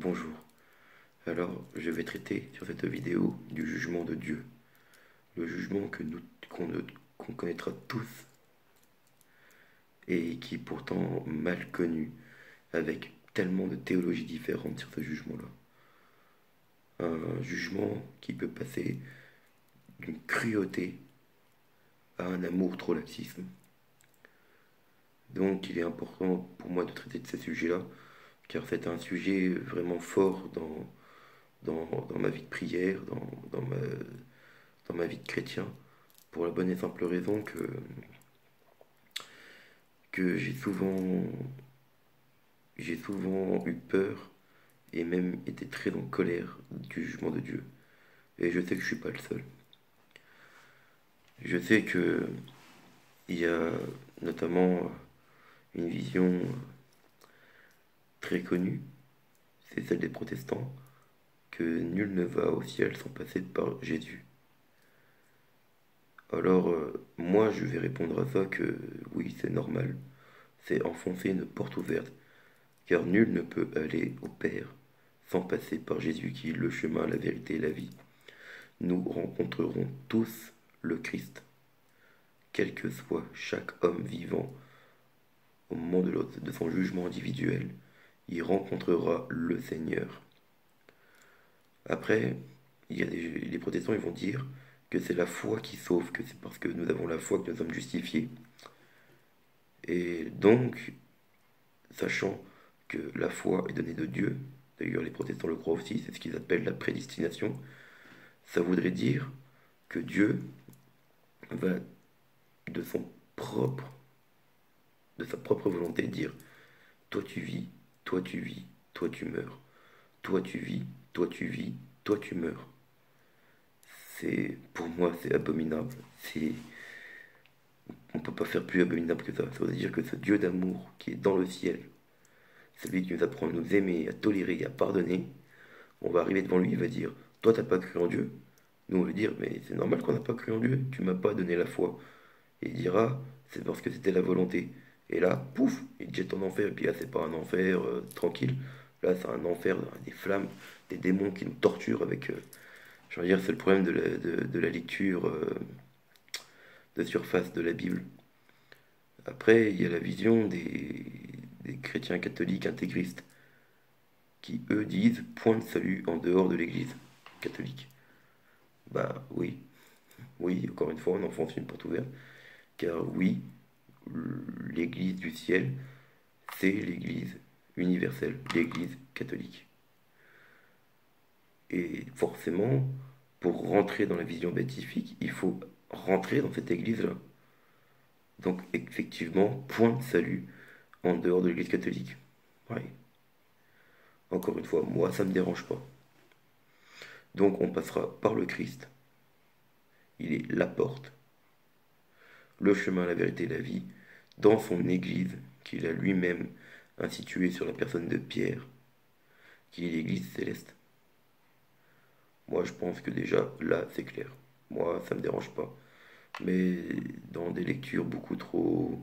Bonjour, alors je vais traiter sur cette vidéo du jugement de Dieu, le jugement qu'on connaîtra tous et qui est pourtant mal connu, avec tellement de théologies différentes sur ce jugement-là. Un jugement qui peut passer d'une cruauté à un amour trop laxisme. Donc il est important pour moi de traiter de ces sujets-là, car c'est un sujet vraiment fort dans ma vie de prière, dans ma vie de chrétien, pour la bonne et simple raison que j'ai souvent eu peur et même été très en colère du jugement de Dieu. Et je sais que je suis pas le seul. Je sais que il y a notamment une vision très connue, c'est celle des protestants, que nul ne va au ciel sans passer par Jésus. Alors, moi, je vais répondre à ça que oui, c'est normal. C'est enfoncer une porte ouverte, car nul ne peut aller au Père sans passer par Jésus qui est le chemin, la vérité et la vie. Nous rencontrerons tous le Christ, quel que soit chaque homme vivant au moment de son jugement individuel. Il rencontrera le Seigneur. Après, les protestants ils vont dire que c'est la foi qui sauve, que c'est parce que nous avons la foi que nous sommes justifiés. Et donc, sachant que la foi est donnée de Dieu, d'ailleurs les protestants le croient aussi, c'est ce qu'ils appellent la prédestination, ça voudrait dire que Dieu va de son propre, de sa propre volonté dire, toi tu vis, toi tu vis, toi tu meurs, toi tu vis, toi tu vis, toi tu meurs. Pour moi, c'est abominable. On peut pas faire plus abominable que ça. Ça veut dire que ce Dieu d'amour qui est dans le ciel, celui qui nous apprend à nous aimer, à tolérer, à pardonner, on va arriver devant lui, il va dire, toi t'as pas cru en Dieu. Nous on va dire, mais c'est normal qu'on n'a pas cru en Dieu, tu m'as pas donné la foi. Et il dira, c'est parce que c'était la volonté. Et là, pouf, il te jette en enfer. Et puis là, c'est pas un enfer tranquille. Là, c'est un enfer, des flammes, des démons qui nous torturent avec. Je veux dire, c'est le problème de la lecture de surface de la Bible. Après, il y a la vision des chrétiens catholiques intégristes qui, eux, disent point de salut en dehors de l'église catholique. Bah oui, oui, encore une fois, on enfonce une porte ouverte. Car oui, l'église du ciel, c'est l'église universelle, l'église catholique. Et forcément, pour rentrer dans la vision béatifique, il faut rentrer dans cette église-là. Donc effectivement, point de salut en dehors de l'église catholique. Ouais. Encore une fois, moi, ça ne me dérange pas. Donc on passera par le Christ. Il est la porte, le chemin, la vérité et la vie, dans son église qu'il a lui-même instituée sur la personne de Pierre, qui est l'église céleste. Moi, je pense que déjà, là, c'est clair. Moi, ça me dérange pas. Mais dans des lectures beaucoup trop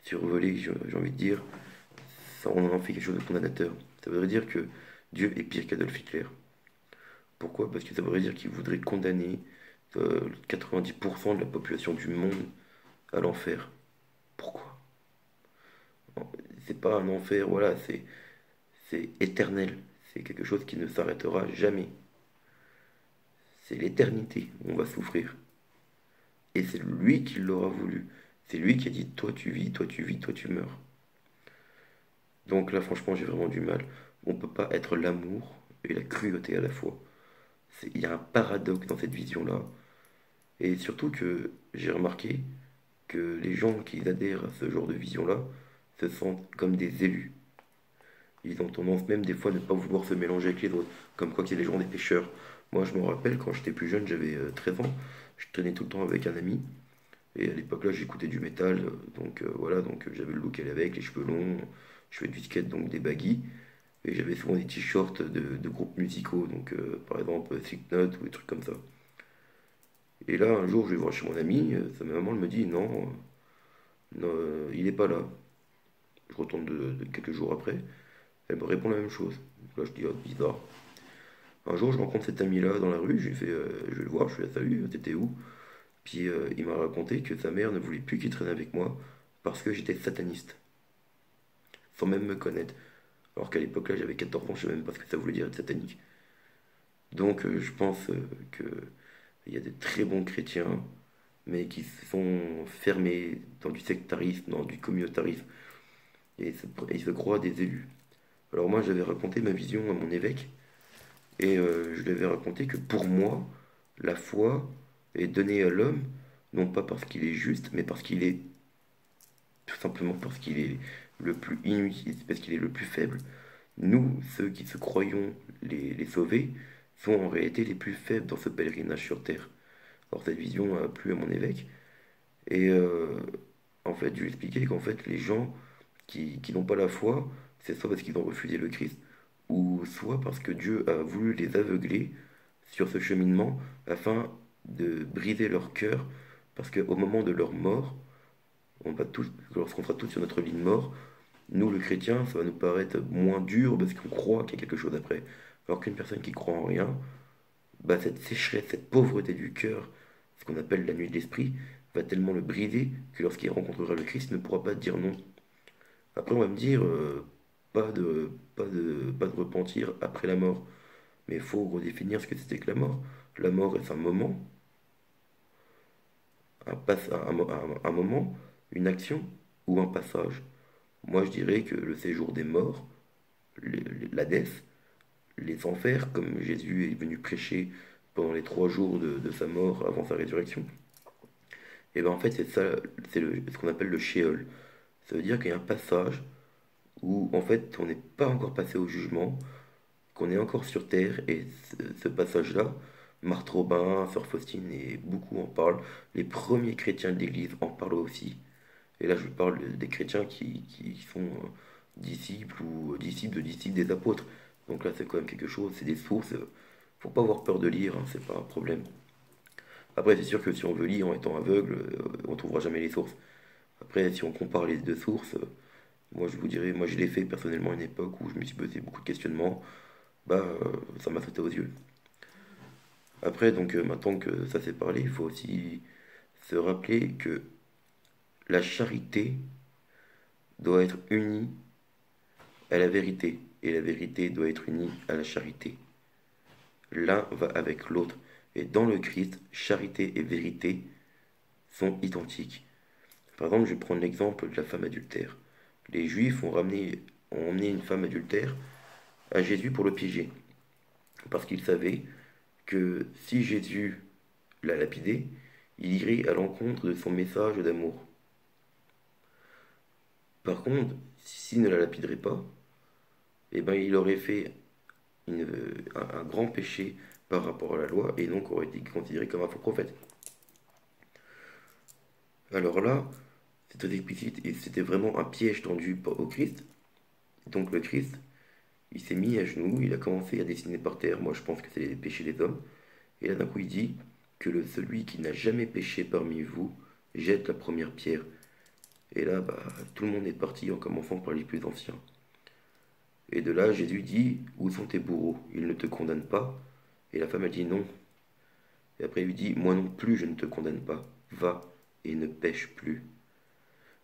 survolées, j'ai envie de dire, ça, on en fait quelque chose de condamnateur. Ça voudrait dire que Dieu est pire qu'Adolf Hitler. Pourquoi? Parce que ça voudrait dire qu'il voudrait condamner 90% de la population du monde à l'enfer. Pourquoi? C'est pas un enfer, voilà, c'est éternel. C'est quelque chose qui ne s'arrêtera jamais. C'est l'éternité où on va souffrir. Et c'est lui qui l'aura voulu. C'est lui qui a dit, toi tu vis, toi tu vis, toi tu meurs. Donc là, franchement, j'ai vraiment du mal. On ne peut pas être l'amour et la cruauté à la fois. Il y a un paradoxe dans cette vision-là. Et surtout que j'ai remarqué que les gens qui adhèrent à ce genre de vision-là se sentent comme des élus. Ils ont tendance même des fois à ne pas vouloir se mélanger avec les autres, comme quoi qu'il y a les gens des pêcheurs. Moi, je me rappelle, quand j'étais plus jeune, j'avais 13 ans, je traînais tout le temps avec un ami. Et à l'époque là, j'écoutais du métal, donc voilà, donc j'avais le look qu'elle avait avec les cheveux longs, je fais du skate, donc des baggy, et j'avais souvent des t-shirts de groupes musicaux, donc par exemple Slipknot ou des trucs comme ça. Et là, un jour, je vais voir chez mon ami, sa maman elle me dit non, non, il est pas là. Je retourne de quelques jours après, elle me répond la même chose. Là, je dis, oh, bizarre. Un jour, je rencontre cet ami-là dans la rue, je lui fais, je vais le voir, je lui fais, salut, t'étais où? Puis il m'a raconté que sa mère ne voulait plus qu'il traîne avec moi parce que j'étais sataniste, sans même me connaître. Alors qu'à l'époque, là, j'avais 14 ans, je sais même pas ce que ça voulait dire être satanique. Donc, je pense que il y a des très bons chrétiens, mais qui se sont fermés dans du sectarisme, dans du communautarisme, et se croient des élus. Alors moi, j'avais raconté ma vision à mon évêque, et je lui avais raconté que pour moi, la foi est donnée à l'homme, non pas parce qu'il est juste, mais parce qu'il est, tout simplement parce qu'il est le plus inutile, parce qu'il est le plus faible. Nous, ceux qui se croyons les sauvés, sont en réalité les plus faibles dans ce pèlerinage sur terre. Alors cette vision a plu à mon évêque, et en fait, je lui ai expliqué qu'en fait, les gens qui n'ont pas la foi, c'est soit parce qu'ils ont refusé le Christ, ou soit parce que Dieu a voulu les aveugler sur ce cheminement afin de briser leur cœur, parce qu'au moment de leur mort, on va tous, lorsqu'on sera tous sur notre lit de mort, nous, le chrétien, ça va nous paraître moins dur parce qu'on croit qu'il y a quelque chose après. Alors qu'une personne qui croit en rien, bah, cette sécheresse, cette pauvreté du cœur, ce qu'on appelle la nuit de l'esprit, va tellement le briser que lorsqu'il rencontrera le Christ, il ne pourra pas dire non. Après, on va me dire, pas de repentir après la mort. Mais il faut redéfinir ce que c'était que la mort. La mort est un moment, un moment, une action ou un passage. Moi, je dirais que le séjour des morts, l'Hadès, les enfers, comme Jésus est venu prêcher pendant les 3 jours de sa mort avant sa résurrection, et bien en fait, c'est ça, ce qu'on appelle le Sheol. Ça veut dire qu'il y a un passage où en fait on n'est pas encore passé au jugement, qu'on est encore sur Terre, et ce passage-là, Marthe Robin, Sœur Faustine, et beaucoup en parlent, les premiers chrétiens de l'Église en parlent aussi. Et là je parle des chrétiens qui sont disciples ou disciples de disciples des apôtres. Donc là c'est quand même quelque chose, c'est des sources, faut pas avoir peur de lire, hein, c'est pas un problème. Après c'est sûr que si on veut lire en étant aveugle, on trouvera jamais les sources. Après si on compare les deux sources, moi, je vous dirais, moi, je l'ai fait personnellement à une époque où je me suis posé beaucoup de questionnements. Bah, ça m'a sauté aux yeux. Après, donc, maintenant que ça s'est parlé, il faut aussi se rappeler que la charité doit être unie à la vérité, et la vérité doit être unie à la charité. L'un va avec l'autre. Et dans le Christ, charité et vérité sont identiques. Par exemple, je vais prendre l'exemple de la femme adultère. Les Juifs ont emmené une femme adultère à Jésus pour le piéger. Parce qu'ils savaient que si Jésus l'a lapidé, il irait à l'encontre de son message d'amour. Par contre, s'il ne la lapiderait pas, eh ben, il aurait fait un grand péché par rapport à la loi et donc aurait été considéré comme un faux prophète. Alors là, c'est très explicite et c'était vraiment un piège tendu au Christ. Donc le Christ, il s'est mis à genoux, il a commencé à dessiner par terre. Moi, je pense que c'est les péchés des hommes. Et là, d'un coup, il dit que celui qui n'a jamais péché parmi vous jette la première pierre. Et là, bah, tout le monde est parti en commençant par les plus anciens. Et de là, Jésus dit, où sont tes bourreaux? Ils ne te condamnent pas. Et la femme a dit non. Et après, il lui dit, moi non plus, je ne te condamne pas. Va et ne pêche plus.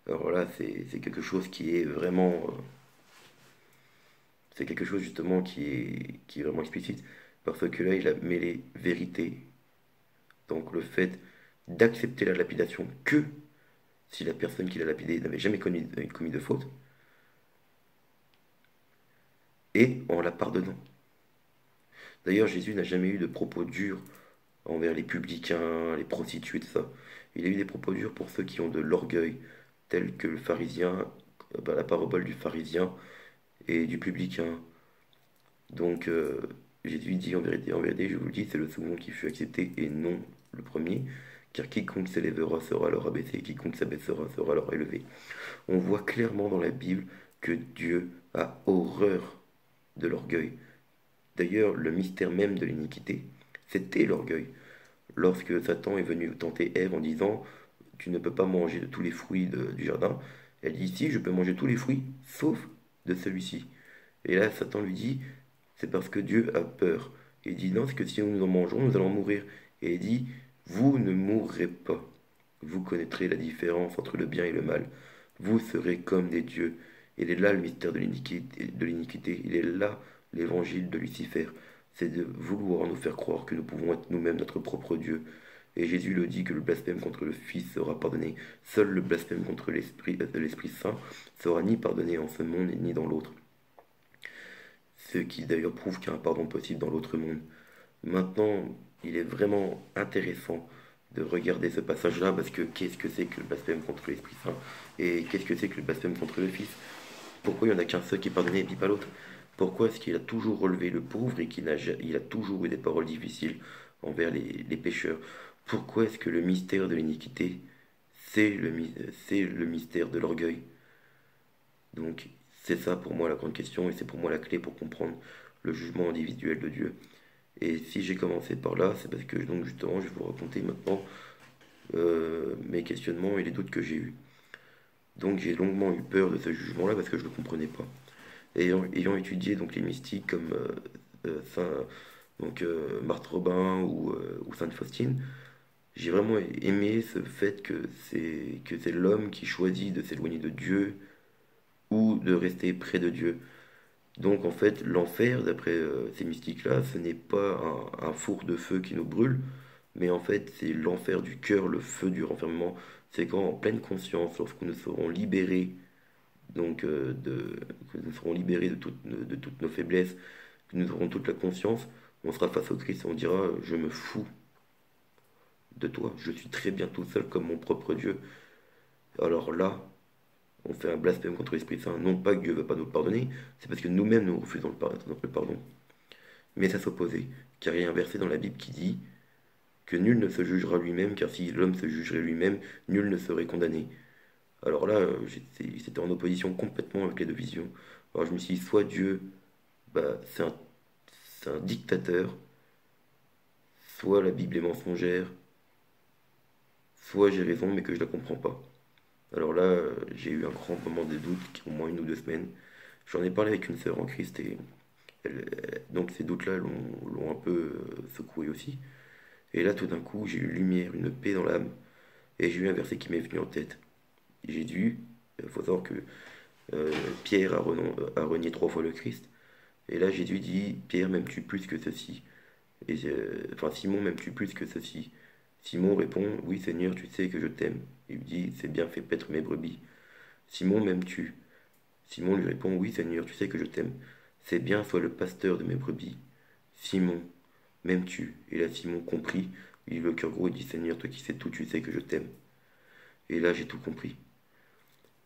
Alors là, c'est quelque chose qui est vraiment... c'est quelque chose justement qui est vraiment explicite. Parce que là, il a mêlé vérité. Donc le fait d'accepter la lapidation que si la personne qui l'a lapidé n'avait jamais commis de faute, et en la pardonnant. D'ailleurs, Jésus n'a jamais eu de propos durs envers les publicains, les prostituées, tout ça. Il a eu des propos durs pour ceux qui ont de l'orgueil, tels que le pharisien, la parabole du pharisien et du publicain. Donc, Jésus dit en vérité, je vous le dis, c'est le second qui fut accepté et non le premier, car quiconque s'élèvera sera alors abaissé, et quiconque s'abaissera sera alors élevé. On voit clairement dans la Bible que Dieu a horreur de l'orgueil. D'ailleurs, le mystère même de l'iniquité, c'était l'orgueil. Lorsque Satan est venu tenter Ève en disant tu ne peux pas manger de tous les fruits du jardin, elle dit si, je peux manger tous les fruits, sauf de celui-ci. Et là, Satan lui dit C'est parce que Dieu a peur. Il dit non, c'est que si nous en mangeons, nous allons mourir. Et il dit, vous ne mourrez pas. Vous connaîtrez la différence entre le bien et le mal. Vous serez comme des dieux. Il est là le mystère de l'iniquité. Il est là l'évangile de Lucifer. C'est de vouloir nous faire croire que nous pouvons être nous-mêmes notre propre Dieu. Et Jésus le dit que le blasphème contre le Fils sera pardonné. Seul le blasphème contre l'Esprit Saint sera ni pardonné en ce monde ni dans l'autre. Ce qui d'ailleurs prouve qu'il y a un pardon possible dans l'autre monde. Maintenant, il est vraiment intéressant de regarder ce passage-là parce que qu'est-ce que c'est que le blasphème contre l'Esprit Saint et qu'est-ce que c'est que le blasphème contre le Fils? Pourquoi il n'y en a qu'un seul qui est pardonné et puis pas l'autre? Pourquoi est-ce qu'il a toujours relevé le pauvre et il a toujours eu des paroles difficiles envers les pécheurs? Pourquoi est-ce que le mystère de l'iniquité, c'est le mystère de l'orgueil? Donc c'est ça pour moi la grande question et c'est pour moi la clé pour comprendre le jugement individuel de Dieu. Et si j'ai commencé par là, c'est parce que donc justement je vais vous raconter maintenant mes questionnements et les doutes que j'ai eus. Donc j'ai longuement eu peur de ce jugement-là parce que je ne le comprenais pas. Ayant étudié donc les mystiques comme Saint Marthe Robin ou Sainte Faustine, j'ai vraiment aimé ce fait que c'est l'homme qui choisit de s'éloigner de Dieu ou de rester près de Dieu. Donc en fait, l'enfer, d'après ces mystiques-là, ce n'est pas un four de feu qui nous brûle, mais en fait c'est l'enfer du cœur, le feu du renfermement. C'est quand en pleine conscience, lorsque nous serons libérés, que nous serons libérés de toutes nos faiblesses, que nous aurons toute la conscience, on sera face au Christ et on dira, je me fous de toi, je suis très bien tout seul comme mon propre Dieu. Alors là, on fait un blasphème contre l'Esprit Saint. Non pas que Dieu ne veut pas nous pardonner, c'est parce que nous-mêmes nous refusons le pardon. Mais ça s'opposait, car il y a un verset dans la Bible qui dit que nul ne se jugera lui-même, car si l'homme se jugerait lui-même, nul ne serait condamné. Alors là, c'était en opposition complètement avec les deux visions. Alors je me suis dit, soit Dieu, bah, c'est un dictateur, soit la Bible est mensongère, soit j'ai raison mais que je la comprends pas. Alors là, j'ai eu un grand moment de doute, au moins 1 ou 2 semaines. J'en ai parlé avec une sœur en Christ et donc ces doutes-là l'ont un peu secoué aussi. Et là, tout d'un coup, j'ai eu une lumière, une paix dans l'âme, et j'ai eu un verset qui m'est venu en tête. J'ai dû, il faut savoir que euh, Pierre a renié 3 fois le Christ, et là Jésus dit, Pierre, m'aimes-tu plus que ceci? Enfin, Simon, m'aimes-tu plus que ceci? Simon répond, oui Seigneur, tu sais que je t'aime. Il lui dit, c'est bien fait paître mes brebis. Simon, m'aimes-tu? Simon lui répond, oui Seigneur, tu sais que je t'aime. C'est bien, sois le pasteur de mes brebis. Simon, m'aimes-tu? Et là Simon comprit, il eut le cœur gros et dit, Seigneur, toi qui sais tout, tu sais que je t'aime. Et là j'ai tout compris.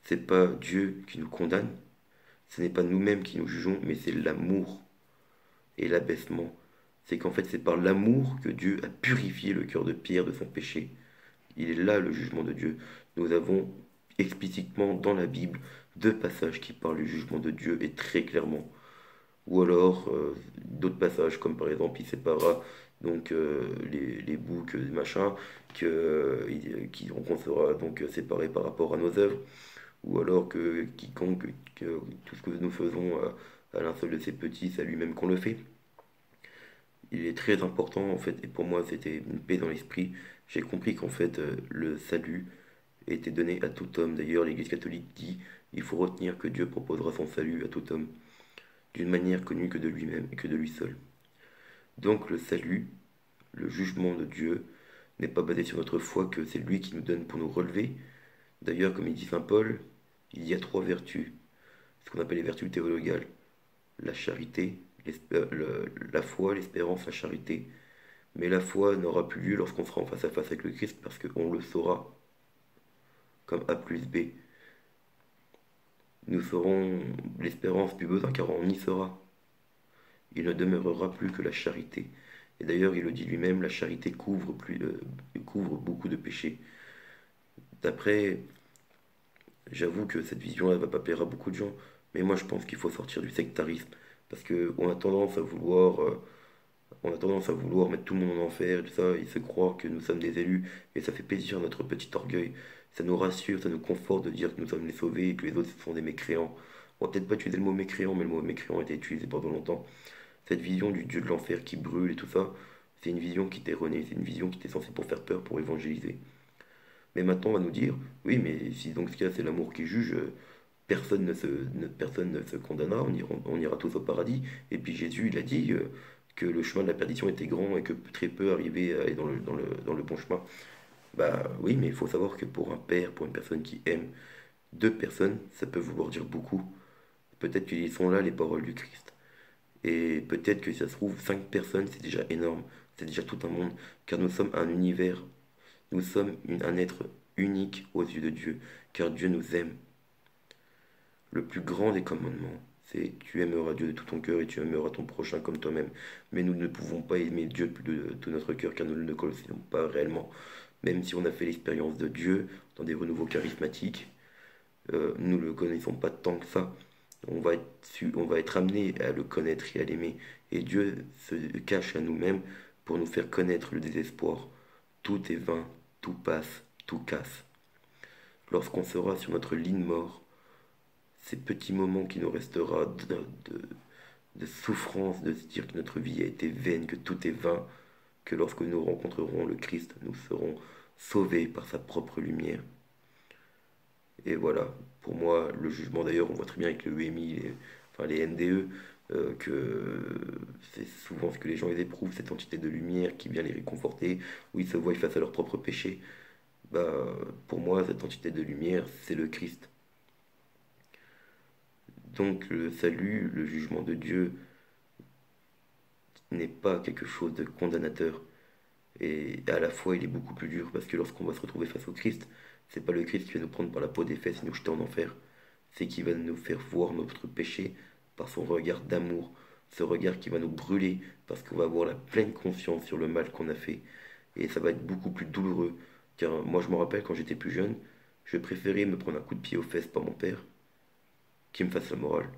C'est pas Dieu qui nous condamne, ce n'est pas nous-mêmes qui nous jugeons, mais c'est l'amour et l'abaissement. C'est qu'en fait c'est par l'amour que Dieu a purifié le cœur de Pierre de son péché. Il est là le jugement de Dieu. Nous avons explicitement dans la Bible 2 passages qui parlent du jugement de Dieu et très clairement. Ou alors d'autres passages comme par exemple il séparera donc les boucs des machins qu'on sera donc séparés par rapport à nos œuvres. Ou alors que quiconque que tout ce que nous faisons à l'un seul de ses petits, c'est à lui-même qu'on le fait. Il est très important en fait et pour moi c'était une paix dans l'esprit. J'ai compris qu'en fait le salut était donné à tout homme. D'ailleurs, l'Église catholique dit il faut retenir que Dieu proposera son salut à tout homme, d'une manière connue que de lui-même et que de lui seul. Donc le salut, le jugement de Dieu, n'est pas basé sur notre foi que c'est lui qui nous donne pour nous relever. D'ailleurs, comme il dit Saint Paul, il y a 3 vertus, ce qu'on appelle les vertus théologales. La charité, la foi, l'espérance, la charité. Mais la foi n'aura plus lieu lorsqu'on sera en face à face avec le Christ parce qu'on le saura, comme A plus B. Nous serons l'espérance plus besoin car on y sera. Il ne demeurera plus que la charité. Et d'ailleurs, il le dit lui-même, la charité couvre beaucoup de péchés. D'après, j'avoue que cette vision-là ne va pas plaire à beaucoup de gens, mais moi je pense qu'il faut sortir du sectarisme. Parce qu'on a tendance à vouloir mettre tout le monde en enfer et tout ça, et se croire que nous sommes des élus, et ça fait plaisir à notre petit orgueil. Ça nous rassure, ça nous conforte de dire que nous sommes les sauvés et que les autres sont des mécréants. On va peut-être pas utiliser le mot mécréant, mais le mot mécréant a été utilisé pendant longtemps. Cette vision du Dieu de l'enfer qui brûle et tout ça, c'est une vision qui est erronée, c'est une vision qui était censée pour faire peur, pour évangéliser. Mais maintenant, on va nous dire, oui, mais si donc ce cas c'est l'amour qui juge, personne ne se condamnera, on ira tous au paradis. Et puis Jésus, il a dit que le chemin de la perdition était grand et que très peu arrivaient à aller dans le bon chemin. Bah oui, mais il faut savoir que pour un père, pour une personne qui aime deux personnes, ça peut vouloir dire beaucoup. Peut-être qu'ils sont là les paroles du Christ. Et peut-être que si ça se trouve, 5 personnes, c'est déjà énorme. C'est déjà tout un monde. Car nous sommes un univers. Nous sommes un être unique aux yeux de Dieu. Car Dieu nous aime. Le plus grand des commandements, c'est tu aimeras Dieu de tout ton cœur et tu aimeras ton prochain comme toi-même. Mais nous ne pouvons pas aimer Dieu de tout notre cœur car nous ne le connaissons pas réellement. Même si on a fait l'expérience de Dieu dans des renouveaux charismatiques, nous ne le connaissons pas tant que ça. On va être amené à le connaître et à l'aimer. Et Dieu se cache à nous-mêmes pour nous faire connaître le désespoir. Tout est vain, tout passe, tout casse. Lorsqu'on sera sur notre lit de mort, ces petits moments qui nous restera de souffrance, de se dire que notre vie a été vaine, que tout est vain, que lorsque nous rencontrerons le Christ, nous serons sauvés par sa propre lumière. Et voilà, pour moi, le jugement d'ailleurs, on voit très bien avec le EMI, enfin les NDE, que c'est souvent ce que les gens ils éprouvent, cette entité de lumière qui vient les réconforter, où ils se voient face à leurs propres péchés. Bah, pour moi, cette entité de lumière, c'est le Christ. Donc le salut, le jugement de Dieu n'est pas quelque chose de condamnateur. Et à la fois, il est beaucoup plus dur parce que lorsqu'on va se retrouver face au Christ, c'est pas le Christ qui va nous prendre par la peau des fesses et nous jeter en enfer. C'est qui va nous faire voir notre péché par son regard d'amour. Ce regard qui va nous brûler parce qu'on va avoir la pleine conscience sur le mal qu'on a fait. Et ça va être beaucoup plus douloureux. Car moi, je me rappelle quand j'étais plus jeune, je préférais me prendre un coup de pied aux fesses par mon père qui me fasse la morale.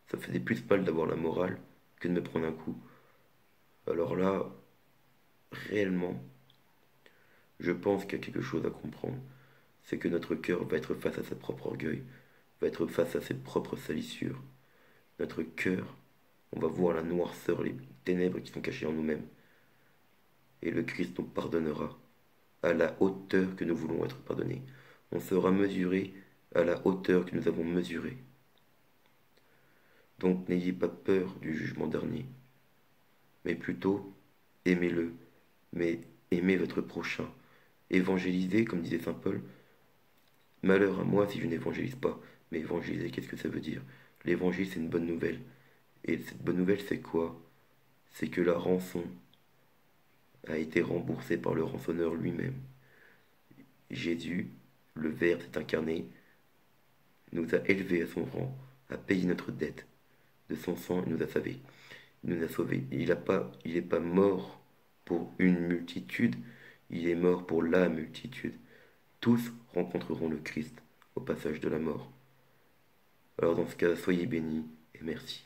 Ça me faisait plus mal d'avoir la morale que de me prendre un coup. Alors là, réellement, je pense qu'il y a quelque chose à comprendre. C'est que notre cœur va être face à sa propre orgueil, va être face à ses propres salissures. Notre cœur, on va voir la noirceur, les ténèbres qui sont cachées en nous-mêmes. Et le Christ nous pardonnera à la hauteur que nous voulons être pardonnés. On sera mesuré à la hauteur que nous avons mesurée. Donc n'ayez pas peur du jugement dernier, mais plutôt aimez-le, mais aimez votre prochain. Évangélisez, comme disait Saint Paul, malheur à moi si je n'évangélise pas. Mais évangéliser, qu'est-ce que ça veut dire? L'évangile, c'est une bonne nouvelle. Et cette bonne nouvelle, c'est quoi? C'est que la rançon a été remboursée par le rançonneur lui-même. Jésus, le Verbe s'est incarné, nous a élevés à son rang, a payé notre dette. De son sang, il nous a sauvés. Il nous a sauvés. Il n'est pas mort pour une multitude, il est mort pour la multitude. Tous rencontreront le Christ au passage de la mort. Alors dans ce cas, soyez bénis et merci.